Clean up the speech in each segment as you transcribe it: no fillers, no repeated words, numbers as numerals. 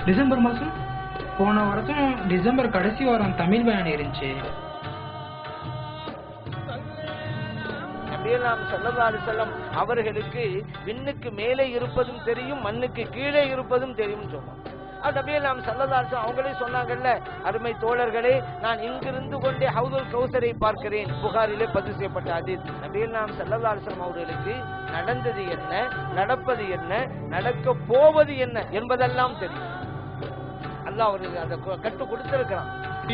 December மாதம் போன வருஷம் டிசம்பர் கடைசி வாரம் தமிழ் பயான் இருந்துச்சு. நபியல்லாஹு ஸல்லல்லாஹு அலைஹி வஸல்லம் அவர்களுக்கு விண்ணுக்கு மேலே இருப்பதும் தெரியும், மண்ணுக்கு கீழே இருப்பதும் தெரியும் சொன்னாங்க. நபியல்லாஹு ஸல்லல்லாஹு அலைஹி வஸல்லம் அவங்களே சொன்னாங்கல்ல, அருமை தோழர்களே, நான் இங்கிருந்து கொண்டே ஹவுதுல் கௌசரை பார்க்கிறேன். புகாரிலே பதிவு செய்யப்பட்ட ஹதீஸ். நபியல்லாஹு ஸல்லல்லாஹு அலைஹி வஸல்லம் அவர்களுக்கு நடந்தது என்ன, நடப்பது என்ன, நடக்க போவது என்ன என்பதெல்லாம் தெரியும். அல்லாஹ் அவருக்கு அதை கற்றுக் கொடுத்திருக்கிறான்.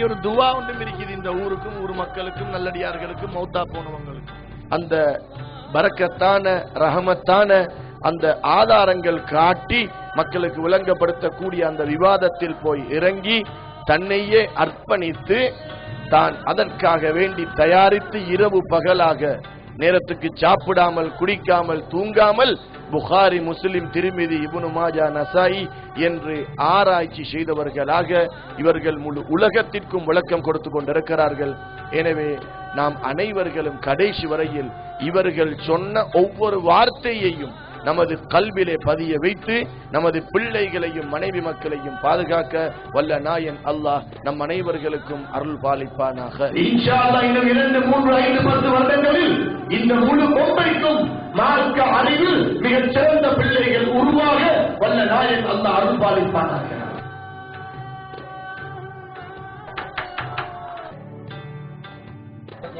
ஒரு துவா ஒன்றும் இருக்குது இந்த ஊருக்கும், ஊர் மக்களுக்கும், நல்லடியார்களுக்கும், மௌத்தா போனவங்களுக்கும். அந்த பரக்கத்தான ரஹமத்தான அந்த ஆதாரங்கள் காட்டி மக்களுக்கு விளங்கப்படுத்தக்கூடிய அந்த விவாதத்தில் போய் இறங்கி தன்னையே அர்ப்பணித்து தான் அதற்காக வேண்டி தயாரித்து இரவு பகலாக நேரத்துக்கு சாப்பிடாமல் குடிக்காமல் தூங்காமல் புகாரி, முஸ்லிம், திருமிதி, இப்னு மாஜா, நசாயி என்று ஆராய்ச்சி செய்தவர்களாக இவர்கள் முழு உலகத்திற்கும் விளக்கம் கொடுத்து கொண்டிருக்கிறார்கள். எனவே நாம் அனைவர்களும் கடைசி வரையில் இவர்கள் சொன்ன ஒவ்வொரு வார்த்தையையும் நமது கல்விலே பதிய வைத்து நமது பிள்ளைகளையும் மனைவி மக்களையும் பாதுகாக்க வல்ல நாயன் அல்லாஹ் நம் அனைவர்களுக்கும் அருள் பாலிப்பானாக. இன்ஷா அல்லாஹ் இன்னும் 2, 3, 5, 10 வருடங்களில் இந்த முழு பொம்பைக்கும் மார்க்க அறிவில் மிகச் சிறந்த பிள்ளைகள் உருவாக வல்ல நாயன் அல்லாஹ் அருள் பாலிப்பானாக.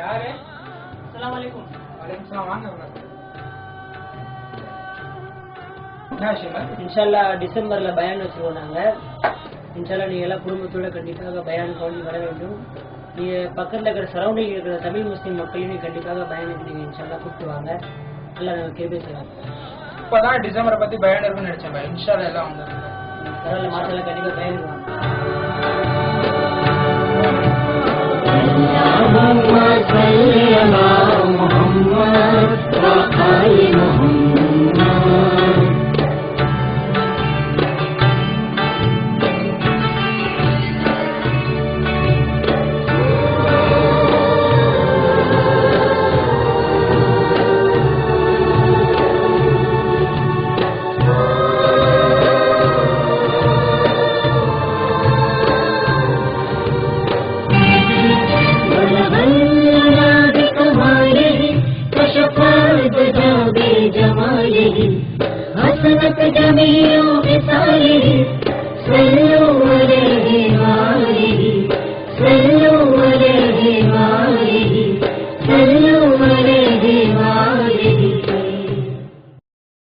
யாரு? அஸ்ஸலாமு அலைக்கும். வலைக்கும் வாங்க. இன்ஷால்லா டிசம்பர்ல பயான் வச்சிருவோம் நாங்க. இன்ஷால்லா நீங்க எல்லாம் குடும்பத்தோட கண்டிப்பாக பயான் கவனி வர வேண்டும். நீங்க பக்கத்துல இருக்கிற சரௌண்டிங் இருக்கிற தமிழ் முஸ்லீம் மக்களையும் கண்டிப்பாக பயானுக்கு நீங்க இன்ஷால்லா கூப்பிட்டு வாங்க. எல்லாம் நாங்க கேள்வி செய்யலாம். இப்பதான் டிசம்பரை பத்தி பயான் இருக்குன்னு நினைச்சேன். இன்ஷால்லா எல்லாம் வந்து பரவாயில்ல, மாசம் கண்டிப்பா பயானுக்கு வாங்க. حسنت جميع خصاله صلوا عليه وآله صلوا